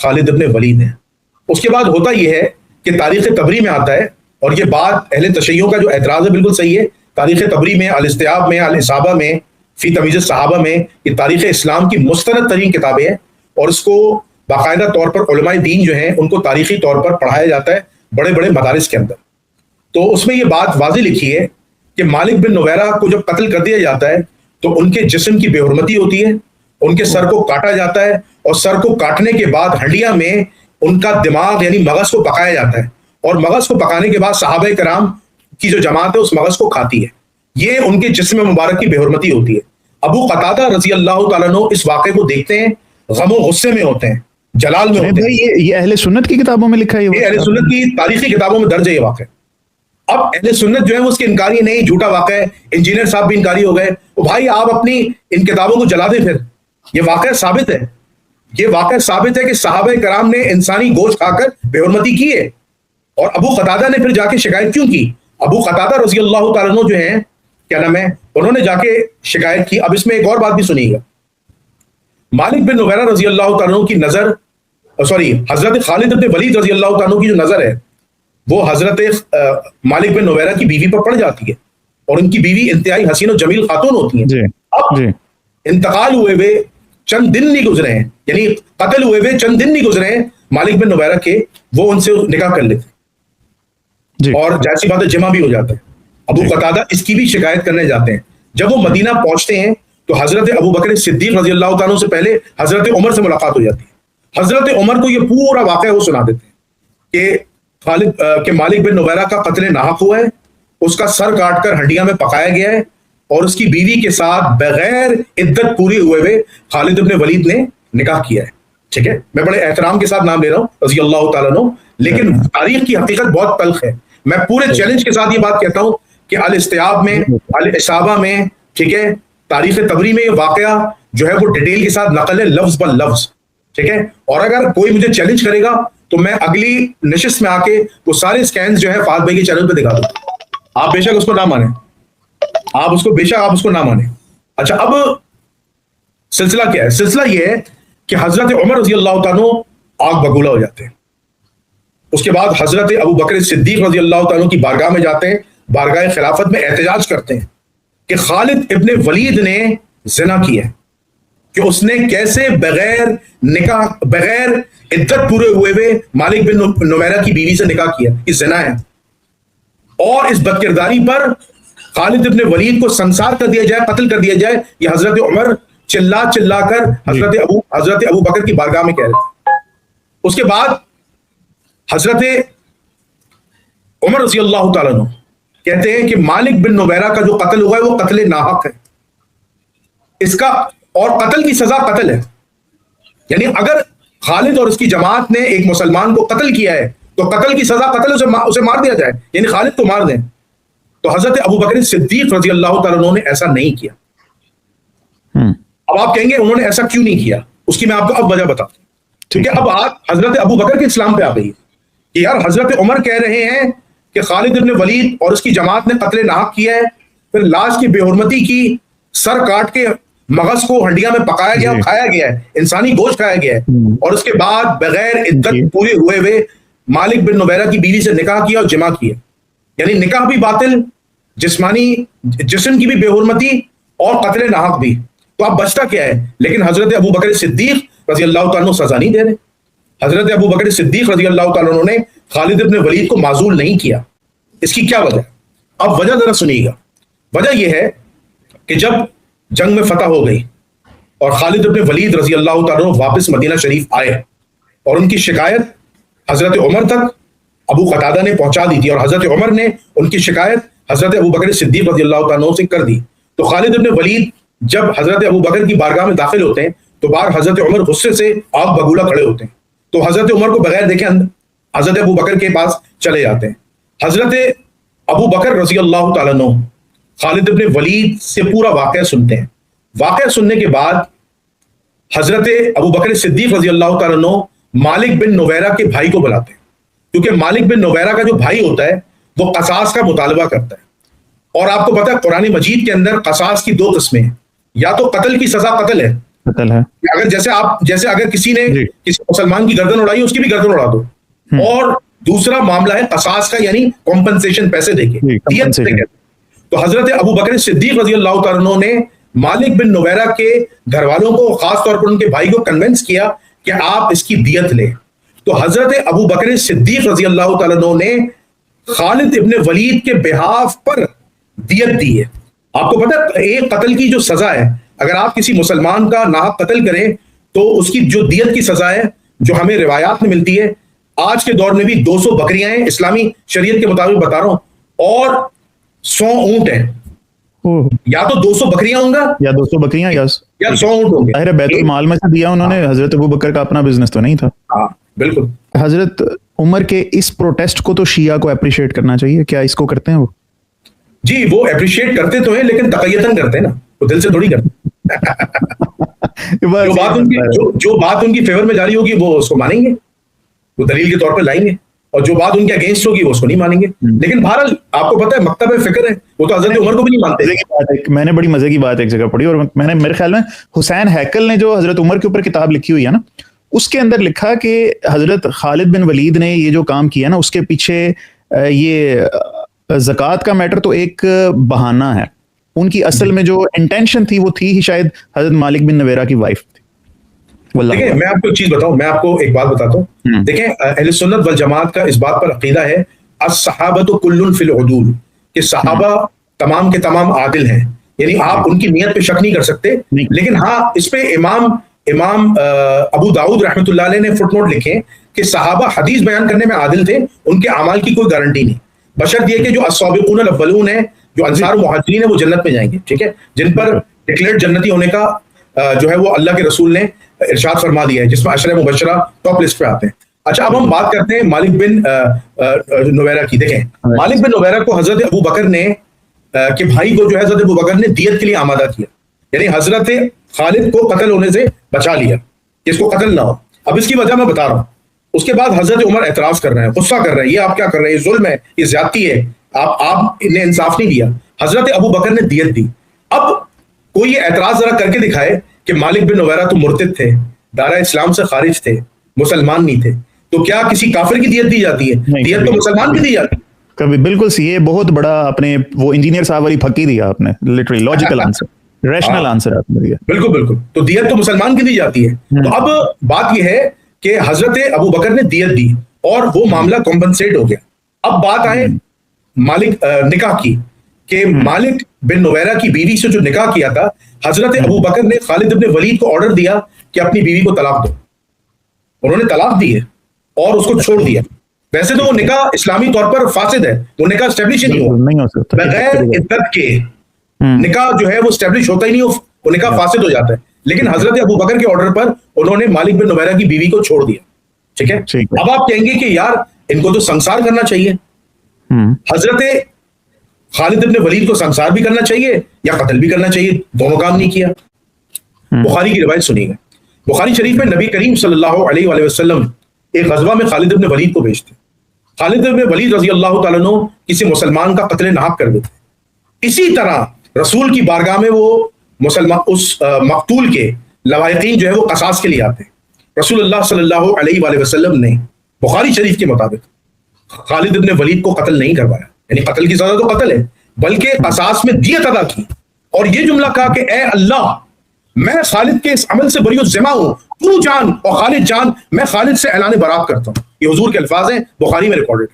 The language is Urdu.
خالد ابن ولید ہیں۔ اس کے بعد ہوتا یہ ہے کہ تاریخ تبری میں آتا ہے، اور یہ بات اہل تشیعوں کا جو اعتراض ہے بالکل صحیح ہے، تاریخ تبری میں، الاستیاب میں، الاصابہ میں، فی تمیز الصحابہ میں، یہ تاریخ اسلام کی مستند ترین کتابیں ہیں، اور اس کو باقاعدہ طور پر علماء دین جو ہیں ان کو تاریخی طور پر پڑھایا جاتا ہے بڑے بڑے مدارس کے اندر۔ تو اس میں یہ بات واضح لکھی ہے کہ مالک بن نویرہ کو جب قتل کر دیا جاتا ہے تو ان کے جسم کی بے حرمتی ہوتی ہے، ان کے سر کو کاٹا جاتا ہے، اور سر کو کاٹنے کے بعد ہنڈیا میں ان کا دماغ یعنی مغز کو پکایا جاتا ہے، اور مغز کو پکانے کے بعد صحابہ کرام کی جو جماعت ہے اس مغز کو کھاتی ہے۔ یہ ان کے جسم مبارک کی بے حرمتی ہوتی ہے۔ ابو قتادہ رضی اللہ تعالیٰ عنہ اس واقعے کو دیکھتے ہیں، غم و غصے میں ہوتے ہیں، جلال میں ہوتے ہیں۔ یہ اہل سنت کی کتابوں میں لکھا ہے، یہ اہل سنت کی تاریخی کتابوں میں درج ہے یہ واقعہ۔ اب اہل سنت جو ہے وہ اس کے انکاری نہیں، جھوٹا واقعہ ہے، انجینئر صاحب بھی انکاری ہو گئے، تو بھائی آپ اپنی ان کتابوں کو جلا دیں، پھر یہ واقعہ ثابت ہے، یہ واقعہ ثابت ہے کہ صحابہ کرام نے انسانی گوشت کھا کر بے حرمتی کی ہے۔ اور ابو قتادہ نے پھر جا کے شکایت کیوں کی؟ ابو قتادہ رضی اللہ تعالیٰ عنہ جو ہیں، کیا نام ہے، انہوں نے جا کے شکایت کی۔ اب اس میں ایک اور بات بھی سنیے گا، مالک بن نویرہ رضی اللہ تعالیٰ عنہ کی نظر، حضرت خالد بن ولید رضی اللہ تعالیٰ عنہ کی جو نظر ہے وہ حضرت مالک بن نویرہ کی بیوی پر پڑ جاتی ہے، اور ان کی بیوی انتہائی حسین و جمیل خاتون ہوتی ہیں۔ اب انتقال ہوئے ہوئے چند دن نہیں گزرے ہیں، یعنی قتل ہوئے ہوئے چند دن نہیں گزرے ہیں مالک بن نویرہ کے، وہ ان سے نکاح کر لیتے ہیں، اور جیسی بات ہے جمع بھی ہو جاتا ہے۔ ابو قتادہ اس کی بھی شکایت کرنے جاتے ہیں۔ جب وہ مدینہ پہنچتے ہیں تو حضرت ابو بکر صدیق رضی اللہ تعالیٰ سے پہلے حضرت عمر سے ملاقات ہو جاتی ہے۔ حضرت عمر کو یہ پورا واقعہ وہ سنا دیتے ہیں کہ مالک بن نویرہ کا قتل ناحق ہوا ہے، اس کا سر کاٹ کر ہنڈیا میں پکایا گیا ہے، اور اس کی بیوی کے ساتھ بغیر عدت پوری ہوئے خالد ابن ولید نے نکاح کیا ہے۔ ٹھیک ہے، میں بڑے احترام کے ساتھ نام لے رہا ہوں رضی اللہ تعالیٰ عنہ، لیکن تاریخ کی حقیقت بہت تلخ ہے۔ میں پورے چیلنج کے ساتھ یہ بات کہتا ہوں کہ الاستیاب میں، الاصابہ میں، ٹھیک ہے، تاریخ تبری میں یہ واقعہ جو ہے وہ ڈیٹیل کے ساتھ نقل ہے، لفظ بل لفظ، ٹھیک ہے۔ اور اگر کوئی مجھے چیلنج کرے گا تو میں اگلی نشست میں آ کے وہ سارے سکینز جو ہے فہد بھائی کے چینل پہ دکھا دوں، آپ بے شک اس کو نہ مانیں، آپ اس کو نہ مانیں۔ اچھا، اب سلسلہ کیا ہے؟ سلسلہ یہ ہے کہ حضرت عمر رضی اللہ تعالیٰ آگ بگولا ہو جاتے ہیں۔ اس کے بعد حضرت ابو بکر صدیق رضی اللہ تعالیٰ کی بارگاہ میں جاتے ہیں، بارگاہ خلافت میں احتجاج کرتے ہیں کہ خالد ابن ولید نے زنا کیا ہے، کہ اس نے کیسے بغیر نکاح، بغیر عدت پورے ہوئے مالک بن نویرہ کی بیوی سے نکاح کیا، یہ زنا ہے، اور اس بدکرداری پر خالد ابن ولید کو سنسار کر دیا جائے، قتل کر دیا جائے، یہ حضرت عمر چلا چلا کر حضرت ابو بکر کی بارگاہ میں کہہ رہے تھے۔ اس کے بعد حضرت عمر رضی اللہ تعالیٰ عنہ کہتے ہیں کہ مالک بن نویرہ کا جو قتل ہوا ہے وہ قتل ناحق ہے، اس کا اور قتل کی سزا قتل ہے، یعنی اگر خالد اور اس کی جماعت نے ایک مسلمان کو قتل کیا ہے تو قتل کی سزا قتل، اسے مار دیا جائے، یعنی خالد کو مار دیں۔ تو حضرت ابو بکر صدیق رضی اللہ تعالیٰ عنہ نے ایسا نہیں کیا۔ اب آپ کہیں گے انہوں نے ایسا کیوں نہیں کیا، اس کی میں آپ کو اب وجہ بتاتا ہوں، ٹھیک ہے۔ اب آپ حضرت ابو بکر کے اسلام پہ آ گئی کہ یار حضرت عمر کہہ رہے ہیں کہ خالد ابن ولید اور اس کی جماعت نے قتل ناحق کیا ہے، پھر لاش کی بے حرمتی کی، سر کاٹ کے مغز کو ہنڈیا میں پکایا گیا اور کھایا گیا ہے، انسانی گوشت کھایا گیا ہے، اور اس کے بعد بغیر عدت پورے ہوئے مالک بن نویرہ کی بیوی سے نکاح کیا اور جمع کیا، یعنی نکاح بھی باطل، جسمانی جسم کی بھی بے حرمتی اور قتل ناحق بھی۔ تو اب بچتا کیا ہے؟ لیکن حضرت ابو بکر صدیق رضی اللہ تعالیٰ عنہ سزا نہیں دے رہے۔ حضرت ابو بکر صدیق رضی اللہ تعالیٰ عنہ نے خالد ابن ولید کو معزول نہیں کیا۔ اس کی کیا وجہ؟ اب وجہ ذرا سنیے گا۔ وجہ یہ ہے کہ جب جنگ میں فتح ہو گئی اور خالد ابن ولید رضی اللہ تعالیٰ عنہ واپس مدینہ شریف آئے، اور ان کی شکایت حضرت عمر تک ابو قتادہ نے پہنچا دی تھی، اور حضرت عمر نے ان کی شکایت حضرت ابو بکر صدیق رضی اللہ تعالیٰ عنہ سے کر دی۔ تو خالد ابن ولید جب حضرت ابو بکر کی بارگاہ میں داخل ہوتے ہیں تو باہر حضرت عمر غصے سے آگ بگولا کھڑے ہوتے ہیں، تو حضرت عمر کو بغیر دیکھے حضرت ابو بکر کے پاس چلے جاتے ہیں۔ حضرت ابو بکر رضی اللہ تعالیٰ عنہ خالد ابن ولید سے پورا واقعہ سنتے ہیں۔ واقعہ سننے کے بعد حضرت ابو بکر صدیق رضی اللہ تعالیٰ عنہ مالک بن نویرہ کے بھائی کو بلاتے ہیں، کیونکہ مالک بن نویرہ کا جو بھائی ہوتا ہے وہ قصاص کا مطالبہ کرتا ہے، اور آپ کو پتا ہے قرآن مجید کے اندر قصاص کی دو قسمیں ہیں، یا تو قتل کی سزا قتل ہے، قتل ہے. اگر جیسے اگر کسی نے جی. کسی مسلمان کی گردن اڑائی اس کی بھی گردن اڑا دو. اور دوسرا معاملہ ہے قصاص کا, یعنی کمپنسیشن, پیسے دے کے, دیت دے کے. تو حضرت ابو بکر صدیق رضی اللہ تعالیٰ عنہ نے مالک بن نویرہ کے گھر والوں کو, خاص طور پر ان کے بھائی کو کنونس کیا کہ آپ اس کی دیت لیں. تو حضرت ابو بکر صدیق رضی اللہ تعالیٰ عنہ نے خالد ابن ولید کے بہاف پر دیت دی ہے. آپ کو پتہ ہے ایک قتل کی جو سزا ہے, اگر آپ کسی مسلمان کا ناحق قتل کریں تو اس کی جو دیت کی سزا ہے جو ہمیں روایات میں ملتی ہے, آج کے دور میں بھی 200 بکریاں ہیں اسلامی شریعت کے مطابق بتا رہا ہوں, اور 100 اونٹ ہیں. یا تو 200 بکریاں ہوں گا یا 200 بکریاں یا 100 اونٹ ہوں گے. ظاہر ہے بیت المال میں سے دیا انہوں نے, حضرت ابو بکر کا اپنا بزنس تو نہیں تھا. ہاں بالکل. حضرت عمر کے اس پروٹیسٹ کو تو شیعہ کو اپریشیٹ کرنا چاہیے, کیا اس کو کرتے ہیں وہ؟ جی وہ اپریشیٹ کرتے تو ہیں لیکن تقیتاً کرتے ہیں نا, وہ دل سے تھوڑی کرتے. جو بات ان کی فیور میں جاری ہوگی وہ اس کو مانیں گے, وہ دلیل کے طور پر لائیں گے, اور جو بات ان کے اگینسٹ ہوگی وہ اس کو نہیں مانیں گے. لیکن بہرحال آپ کو پتہ ہے مکتب فکر ہے, وہ تو حضرت عمر کو بھی نہیں مانتے. میں نے بڑی مزے کی بات ایک جگہ پڑھی, اور میں نے میرے خیال میں حسین ہیکل نے جو حضرت عمر کے اوپر کتاب لکھی ہوئی ہے نا, اس کے اندر لکھا کہ حضرت خالد بن ولید نے یہ جو کام کیا نا, اس کے پیچھے یہ زکوٰۃ کا میٹر تو ایک بہانہ ہے. ان کی اصل میں جو انٹینشن تھی وہ تھی ہی شاید حضرت مالک بن نویرہ کی وائف تھی. دیکھیں میں آپ کو ایک چیز بتاؤں, میں آپ کو ایک بات بتاتا ہوں. دیکھیں اہل سنت والجماعت کا اس بات پر عقیدہ ہے الصحابۃ کل فی العدول, کہ صحابہ تمام کے تمام عادل ہیں, یعنی آپ ان کی نیت پہ شک نہیں کر سکتے. لیکن ہاں اس پہ امام ابو داؤد رحمۃ اللہ علیہ نے فٹ نوٹ لکھے کہ صحابہ حدیث بیان کرنے میں عادل تھے, ان کے اعمال کی کوئی گارنٹی نہیں, بشرط یہ کہ جو السابقون الاولون ہیں, جو انصار و مہاجرین ہیں, وہ جنت میں جائیں گے. ٹھیک ہے, جن پر ڈکلیئرڈ جنتی ہونے کا جو ہے وہ اللہ کے رسول نے ارشاد فرما دیا ہے, جس میں عشرہ مبشرہ ٹاپ لسٹ پہ آتے ہیں. اچھا اب ہم بات کرتے ہیں مالک بن نویرہ کی. دیکھیں مالک بن نویرہ کو حضرت ابو بکر نے کہ بھائی کو جو ہے حضرت ابو بکر نے دیت کے لیے آمادہ کیا, یعنی حضرت خالد کو قتل ہونے سے بچا لیا کہ اس کو قتل نہ ہو. اب اس کی وجہ میں بتا رہا ہوں. اس کے بعد حضرت عمر اعتراض کر رہے ہیں, غصہ کر رہے ہیں, یہ آپ کیا کر رہے ہیں, یہ ظلم ہے, یہ زیادتی ہے, آپ نے انصاف نہیں دیا. حضرت ابو بکر نے دیت دی. اب کوئی یہ اعتراض ذرا کر کے دکھائے کہ مالک بن نویرہ تو مرتد تھے, دارہ اسلام سے خارج تھے, مسلمان نہیں تھے, تو کیا کسی کافر کی دیت دی جاتی ہے؟ دیت تو مسلمان کی دی جاتی ہے. کبھی بالکل یہ بہت بڑا اپنے وہ انجینئر صاحب والی پھکی دیا آپ نے, literally logical answer, rational answer آپ نے دیا. بالکل بالکل, تو دیت تو مسلمان کی دی جاتی ہے. تو اب بات یہ ہے کہ حضرت ابو بکر نے دیت دی اور وہ معاملہ کمپنسیٹ ہو گیا. اب بات آئے مالک نکاح کی, کہ مالک بن نویرہ کی بیوی سے جو نکاح کیا تھا, حضرت ابو بکر نے خالد ابن ولید کو آرڈر دیا کہ اپنی بیوی کو طلاق دو. انہوں نے طلاق دی ہے اور اس کو چھوڑ دیا. ویسے تو وہ نکاح اسلامی طور پر فاسد ہے, وہ نکاح اسٹیبلش ہی نہیں ہو سکتا, بغیر عدت کے نکاح جو ہے وہ اسٹیبلش ہوتا ہی نہیں, وہ نکاح فاسد ہو جاتا ہے. لیکن حضرت ابو بکر کے آرڈر پر انہوں نے مالک بن نویرہ کی بیوی کو چھوڑ دیا. ٹھیک ہے, اب آپ کہیں گے کہ یار ان کو تو سنسار کرنا چاہیے. حضرت خالد ابن ولید کو سنسار بھی کرنا چاہیے یا قتل بھی کرنا چاہیے, دونوں کام نہیں کیا. بخاری کی روایت سنیے گا. بخاری شریف میں نبی کریم صلی اللہ علیہ وآلہ وسلم ایک غزوہ میں خالد ابن ولید کو بھیجتے. خالد ابن ولید رضی اللہ تعالیٰ عنہ کسی مسلمان کا قتل ناحق کر دیتے. اسی طرح رسول کی بارگاہ میں وہ مسلمان اس مقتول کے لواحقین جو ہے وہ قصاص کے لیے آتے ہیں. رسول اللہ صلی اللہ علیہ وآلہ وسلم نے بخاری شریف کے مطابق خالد ابن ولید کو قتل نہیں کروایا, یعنی قتل کی سزا تو قتل ہے, بلکہ قصاص میں دیت ادا کی, اور یہ جملہ کہا کہ اے اللہ میں خالد کے اس عمل سے بری الذمہ ہوں, تو جان اور خالد جان, میں خالد سے اعلان برات کرتا ہوں. یہ حضور کے الفاظ ہیں, بخاری میں ریکارڈڈ.